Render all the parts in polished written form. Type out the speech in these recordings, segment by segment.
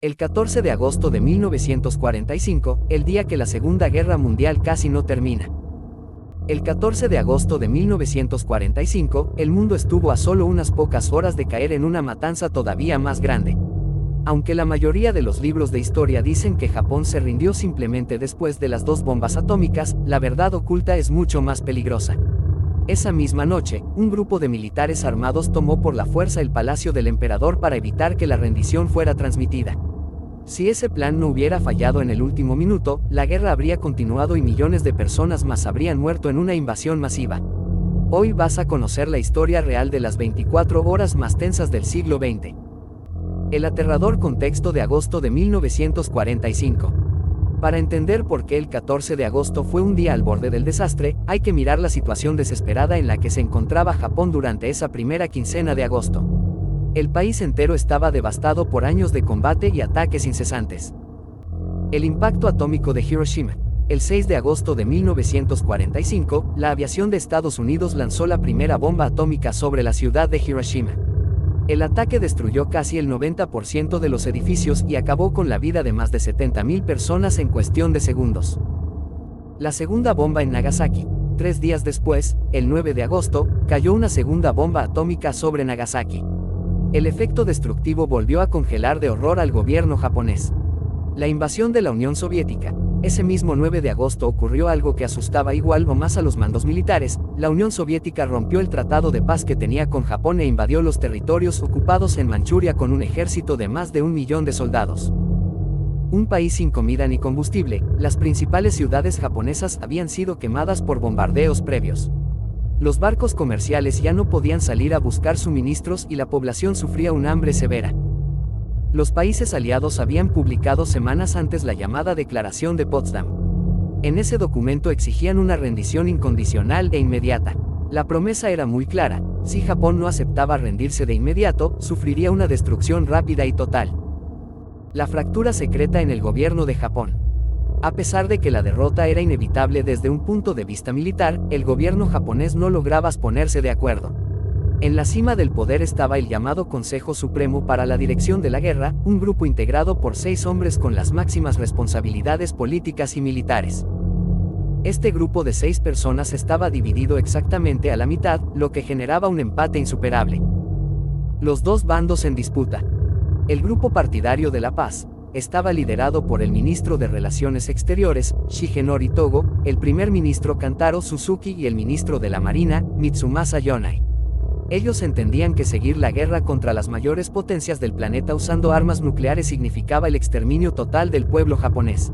El 14 de agosto de 1945, el día que la Segunda Guerra Mundial casi no termina. El 14 de agosto de 1945, el mundo estuvo a solo unas pocas horas de caer en una matanza todavía más grande. Aunque la mayoría de los libros de historia dicen que Japón se rindió simplemente después de las 2 bombas atómicas, la verdad oculta es mucho más peligrosa. Esa misma noche, un grupo de militares armados tomó por la fuerza el palacio del emperador para evitar que la rendición fuera transmitida. Si ese plan no hubiera fallado en el último minuto, la guerra habría continuado y millones de personas más habrían muerto en una invasión masiva. Hoy vas a conocer la historia real de las 24 horas más tensas del siglo XX. El aterrador contexto de agosto de 1945. Para entender por qué el 14 de agosto fue un día al borde del desastre, hay que mirar la situación desesperada en la que se encontraba Japón durante esa primera quincena de agosto. El país entero estaba devastado por años de combate y ataques incesantes. El impacto atómico de Hiroshima. El 6 de agosto de 1945, la aviación de Estados Unidos lanzó la primera bomba atómica sobre la ciudad de Hiroshima. El ataque destruyó casi el 90% de los edificios y acabó con la vida de más de 70.000 personas en cuestión de segundos. La segunda bomba en Nagasaki. 3 días después, el 9 de agosto, cayó una segunda bomba atómica sobre Nagasaki. El efecto destructivo volvió a congelar de horror al gobierno japonés. La invasión de la Unión Soviética. Ese mismo 9 de agosto ocurrió algo que asustaba igual o más a los mandos militares. La Unión Soviética rompió el tratado de paz que tenía con Japón e invadió los territorios ocupados en Manchuria con un ejército de más de 1 millón de soldados. Un país sin comida ni combustible, las principales ciudades japonesas habían sido quemadas por bombardeos previos. Los barcos comerciales ya no podían salir a buscar suministros y la población sufría un hambre severa. Los países aliados habían publicado semanas antes la llamada Declaración de Potsdam. En ese documento exigían una rendición incondicional e inmediata. La promesa era muy clara: si Japón no aceptaba rendirse de inmediato, sufriría una destrucción rápida y total. La fractura secreta en el gobierno de Japón. A pesar de que la derrota era inevitable desde un punto de vista militar, el gobierno japonés no lograba ponerse de acuerdo. En la cima del poder estaba el llamado Consejo Supremo para la Dirección de la Guerra, un grupo integrado por 6 hombres con las máximas responsabilidades políticas y militares. Este grupo de 6 personas estaba dividido exactamente a la mitad, lo que generaba un empate insuperable. Los 2 bandos en disputa. El grupo partidario de la paz estaba liderado por el ministro de Relaciones Exteriores, Shigenori Togo, el primer ministro Kantaro Suzuki y el ministro de la Marina, Mitsumasa Yonai. Ellos entendían que seguir la guerra contra las mayores potencias del planeta usando armas nucleares significaba el exterminio total del pueblo japonés.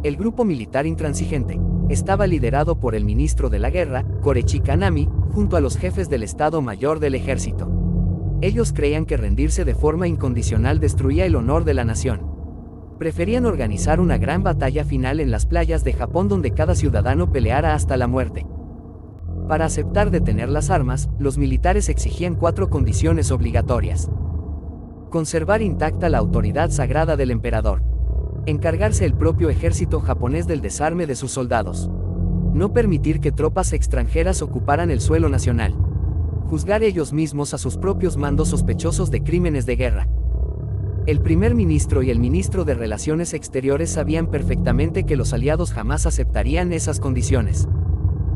El grupo militar intransigente estaba liderado por el ministro de la guerra, Korechi Kanami, junto a los jefes del Estado Mayor del Ejército. Ellos creían que rendirse de forma incondicional destruía el honor de la nación. Preferían organizar una gran batalla final en las playas de Japón donde cada ciudadano peleara hasta la muerte. Para aceptar detener las armas, los militares exigían 4 condiciones obligatorias. Conservar intacta la autoridad sagrada del emperador. Encargarse el propio ejército japonés del desarme de sus soldados. No permitir que tropas extranjeras ocuparan el suelo nacional. Juzgar ellos mismos a sus propios mandos sospechosos de crímenes de guerra. El primer ministro y el ministro de Relaciones Exteriores sabían perfectamente que los aliados jamás aceptarían esas condiciones.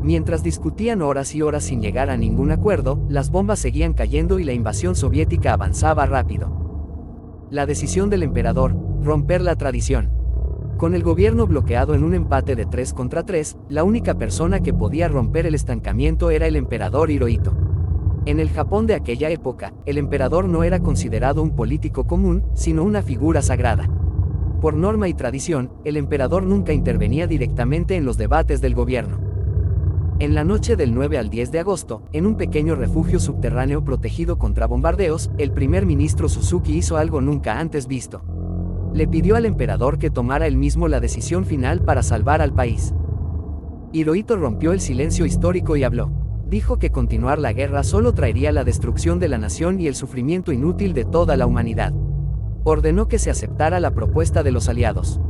Mientras discutían horas y horas sin llegar a ningún acuerdo, las bombas seguían cayendo y la invasión soviética avanzaba rápido. La decisión del emperador: romper la tradición. Con el gobierno bloqueado en un empate de 3 contra 3, la única persona que podía romper el estancamiento era el emperador Hirohito. En el Japón de aquella época, el emperador no era considerado un político común, sino una figura sagrada. Por norma y tradición, el emperador nunca intervenía directamente en los debates del gobierno. En la noche del 9 al 10 de agosto, en un pequeño refugio subterráneo protegido contra bombardeos, el primer ministro Suzuki hizo algo nunca antes visto. Le pidió al emperador que tomara él mismo la decisión final para salvar al país. Hirohito rompió el silencio histórico y habló. Dijo que continuar la guerra solo traería la destrucción de la nación y el sufrimiento inútil de toda la humanidad. Ordenó que se aceptara la propuesta de los aliados.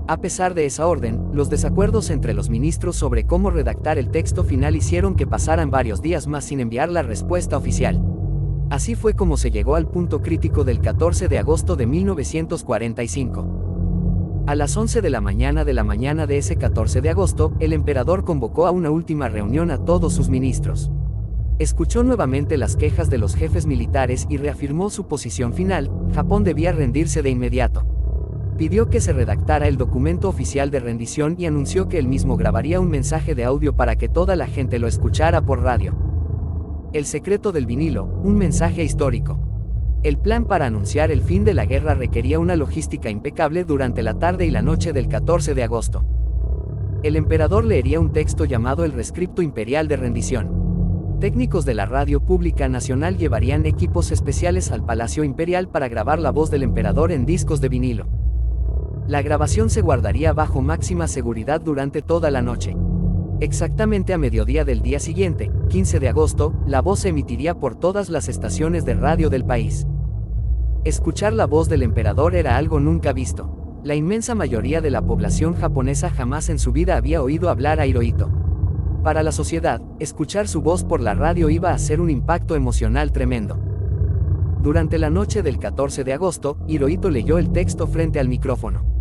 A pesar de esa orden, los desacuerdos entre los ministros sobre cómo redactar el texto final hicieron que pasaran varios días más sin enviar la respuesta oficial. Así fue como se llegó al punto crítico del 14 de agosto de 1945. A las 11 de la mañana de ese 14 de agosto, el emperador convocó a una última reunión a todos sus ministros. Escuchó nuevamente las quejas de los jefes militares y reafirmó su posición final: Japón debía rendirse de inmediato. Pidió que se redactara el documento oficial de rendición y anunció que él mismo grabaría un mensaje de audio para que toda la gente lo escuchara por radio. El secreto del vinilo, un mensaje histórico. El plan para anunciar el fin de la guerra requería una logística impecable durante la tarde y la noche del 14 de agosto. El emperador leería un texto llamado el Rescripto Imperial de Rendición. Técnicos de la Radio Pública Nacional llevarían equipos especiales al Palacio Imperial para grabar la voz del emperador en discos de vinilo. La grabación se guardaría bajo máxima seguridad durante toda la noche. Exactamente a mediodía del día siguiente, 15 de agosto, la voz se emitiría por todas las estaciones de radio del país. Escuchar la voz del emperador era algo nunca visto. La inmensa mayoría de la población japonesa jamás en su vida había oído hablar a Hirohito. Para la sociedad, escuchar su voz por la radio iba a ser un impacto emocional tremendo. Durante la noche del 14 de agosto, Hirohito leyó el texto frente al micrófono.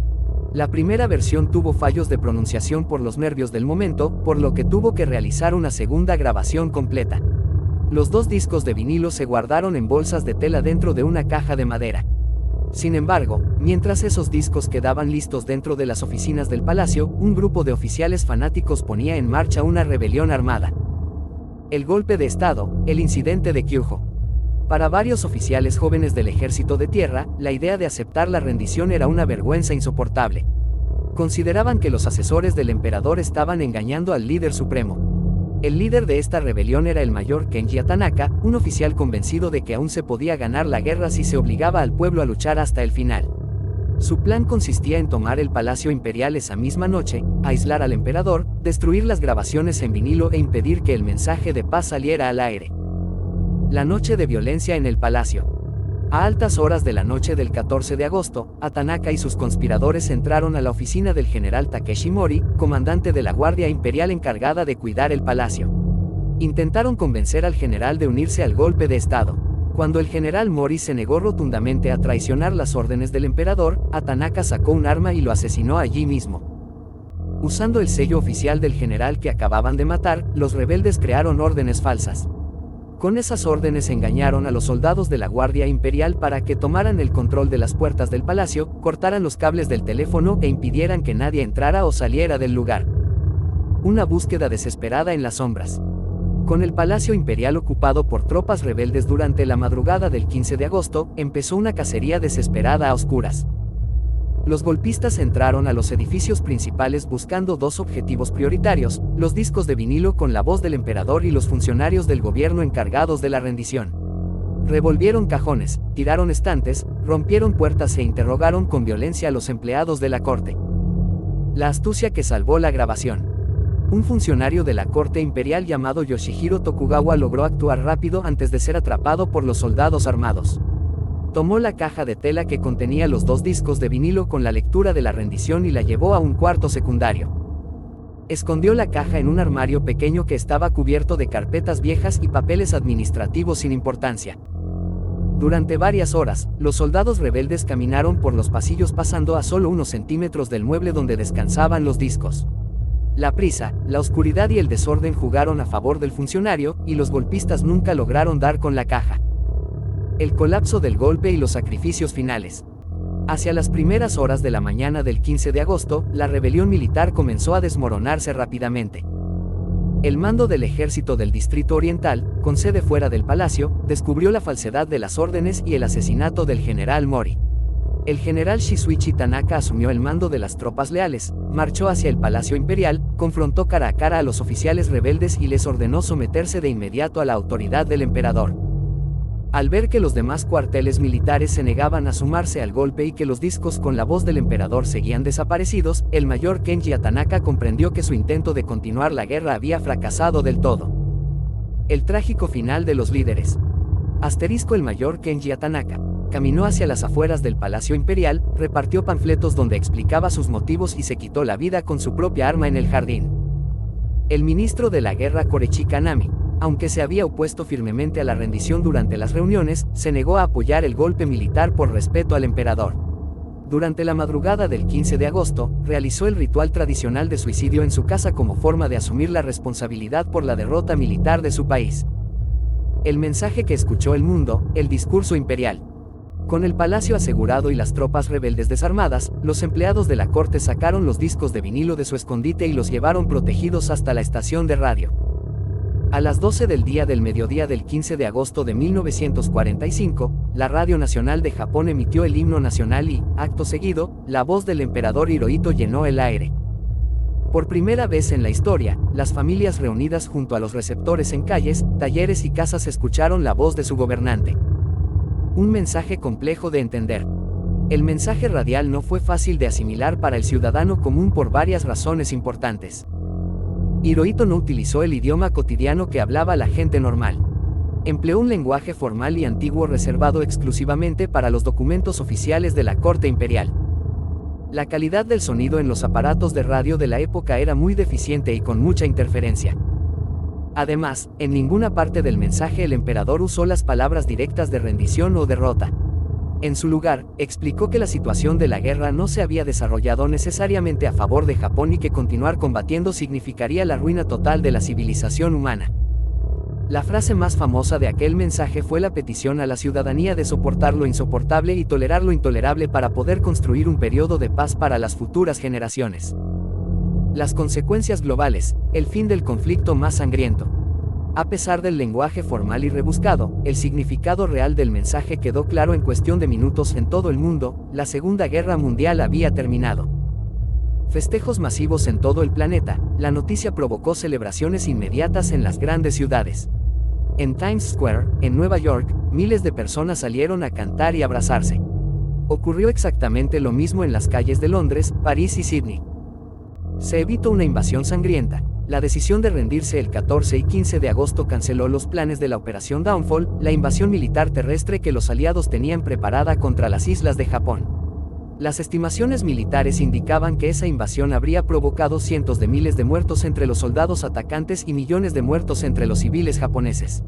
La primera versión tuvo fallos de pronunciación por los nervios del momento, por lo que tuvo que realizar una segunda grabación completa. Los dos discos de vinilo se guardaron en bolsas de tela dentro de una caja de madera. Sin embargo, mientras esos discos quedaban listos dentro de las oficinas del palacio, un grupo de oficiales fanáticos ponía en marcha una rebelión armada. El golpe de Estado, el incidente de Kyūhō. Para varios oficiales jóvenes del ejército de tierra, la idea de aceptar la rendición era una vergüenza insoportable. Consideraban que los asesores del emperador estaban engañando al líder supremo. El líder de esta rebelión era el mayor Kenji Tanaka, un oficial convencido de que aún se podía ganar la guerra si se obligaba al pueblo a luchar hasta el final. Su plan consistía en tomar el Palacio Imperial esa misma noche, aislar al emperador, destruir las grabaciones en vinilo e impedir que el mensaje de paz saliera al aire. La noche de violencia en el palacio. A altas horas de la noche del 14 de agosto, Tanaka y sus conspiradores entraron a la oficina del general Takeshi Mori, comandante de la Guardia Imperial encargada de cuidar el palacio. Intentaron convencer al general de unirse al golpe de Estado. Cuando el general Mori se negó rotundamente a traicionar las órdenes del emperador, Tanaka sacó un arma y lo asesinó allí mismo. Usando el sello oficial del general que acababan de matar, los rebeldes crearon órdenes falsas. Con esas órdenes engañaron a los soldados de la Guardia Imperial para que tomaran el control de las puertas del palacio, cortaran los cables del teléfono e impidieran que nadie entrara o saliera del lugar. Una búsqueda desesperada en las sombras. Con el Palacio Imperial ocupado por tropas rebeldes durante la madrugada del 15 de agosto, empezó una cacería desesperada a oscuras. Los golpistas entraron a los edificios principales buscando dos objetivos prioritarios: los discos de vinilo con la voz del emperador y los funcionarios del gobierno encargados de la rendición. Revolvieron cajones, tiraron estantes, rompieron puertas e interrogaron con violencia a los empleados de la corte. La astucia que salvó la grabación. Un funcionario de la corte imperial llamado Yoshihiro Tokugawa logró actuar rápido antes de ser atrapado por los soldados armados. Tomó la caja de tela que contenía los dos discos de vinilo con la lectura de la rendición y la llevó a un cuarto secundario. Escondió la caja en un armario pequeño que estaba cubierto de carpetas viejas y papeles administrativos sin importancia. Durante varias horas, los soldados rebeldes caminaron por los pasillos pasando a solo unos centímetros del mueble donde descansaban los discos. La prisa, la oscuridad y el desorden jugaron a favor del funcionario, y los golpistas nunca lograron dar con la caja. El colapso del golpe y los sacrificios finales. Hacia las primeras horas de la mañana del 15 de agosto, la rebelión militar comenzó a desmoronarse rápidamente. El mando del ejército del Distrito Oriental, con sede fuera del palacio, descubrió la falsedad de las órdenes y el asesinato del general Mori. El general Shizuichi Tanaka asumió el mando de las tropas leales, marchó hacia el Palacio Imperial, confrontó cara a cara a los oficiales rebeldes y les ordenó someterse de inmediato a la autoridad del emperador. Al ver que los demás cuarteles militares se negaban a sumarse al golpe y que los discos con la voz del emperador seguían desaparecidos, el mayor Kenji Tanaka comprendió que su intento de continuar la guerra había fracasado del todo. El trágico final de los líderes. El mayor Kenji Tanaka caminó hacia las afueras del Palacio Imperial, repartió panfletos donde explicaba sus motivos y se quitó la vida con su propia arma en el jardín. El ministro de la guerra Korechi Kanami, Aunque se había opuesto firmemente a la rendición durante las reuniones, se negó a apoyar el golpe militar por respeto al emperador. Durante la madrugada del 15 de agosto, realizó el ritual tradicional de suicidio en su casa como forma de asumir la responsabilidad por la derrota militar de su país. El mensaje que escuchó el mundo, el discurso imperial. Con el palacio asegurado y las tropas rebeldes desarmadas, los empleados de la corte sacaron los discos de vinilo de su escondite y los llevaron protegidos hasta la estación de radio. A las 12 del día del mediodía del 15 de agosto de 1945, la Radio Nacional de Japón emitió el himno nacional y, acto seguido, la voz del emperador Hirohito llenó el aire. Por primera vez en la historia, las familias reunidas junto a los receptores en calles, talleres y casas escucharon la voz de su gobernante. Un mensaje complejo de entender. El mensaje radial no fue fácil de asimilar para el ciudadano común por varias razones importantes. Hirohito no utilizó el idioma cotidiano que hablaba la gente normal. Empleó un lenguaje formal y antiguo reservado exclusivamente para los documentos oficiales de la corte imperial. La calidad del sonido en los aparatos de radio de la época era muy deficiente y con mucha interferencia. Además, en ninguna parte del mensaje el emperador usó las palabras directas de rendición o derrota. En su lugar, explicó que la situación de la guerra no se había desarrollado necesariamente a favor de Japón y que continuar combatiendo significaría la ruina total de la civilización humana. La frase más famosa de aquel mensaje fue la petición a la ciudadanía de soportar lo insoportable y tolerar lo intolerable para poder construir un periodo de paz para las futuras generaciones. Las consecuencias globales, el fin del conflicto más sangriento. A pesar del lenguaje formal y rebuscado, el significado real del mensaje quedó claro en cuestión de minutos en todo el mundo: la Segunda Guerra Mundial había terminado. Festejos masivos en todo el planeta, la noticia provocó celebraciones inmediatas en las grandes ciudades. En Times Square, en Nueva York, miles de personas salieron a cantar y abrazarse. Ocurrió exactamente lo mismo en las calles de Londres, París y Sídney. Se evitó una invasión sangrienta. La decisión de rendirse el 14 y 15 de agosto canceló los planes de la Operación Downfall, la invasión militar terrestre que los aliados tenían preparada contra las islas de Japón. Las estimaciones militares indicaban que esa invasión habría provocado cientos de miles de muertos entre los soldados atacantes y millones de muertos entre los civiles japoneses.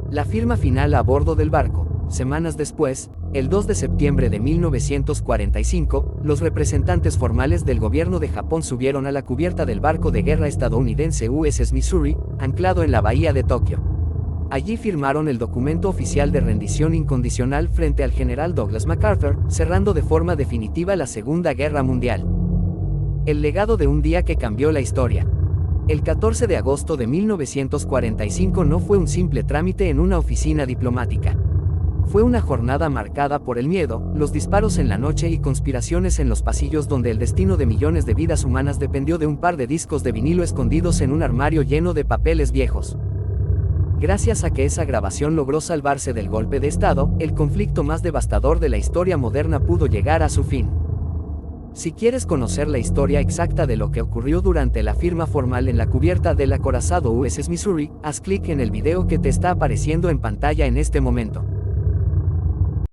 La firma final a bordo del barco. Semanas después, el 2 de septiembre de 1945, los representantes formales del gobierno de Japón subieron a la cubierta del barco de guerra estadounidense USS Missouri, anclado en la bahía de Tokio. Allí firmaron el documento oficial de rendición incondicional frente al general Douglas MacArthur, cerrando de forma definitiva la Segunda Guerra Mundial. El legado de un día que cambió la historia. El 14 de agosto de 1945 no fue un simple trámite en una oficina diplomática. Fue una jornada marcada por el miedo, los disparos en la noche y conspiraciones en los pasillos donde el destino de millones de vidas humanas dependió de un par de discos de vinilo escondidos en un armario lleno de papeles viejos. Gracias a que esa grabación logró salvarse del golpe de Estado, el conflicto más devastador de la historia moderna pudo llegar a su fin. Si quieres conocer la historia exacta de lo que ocurrió durante la firma formal en la cubierta del acorazado USS Missouri, haz clic en el video que te está apareciendo en pantalla en este momento.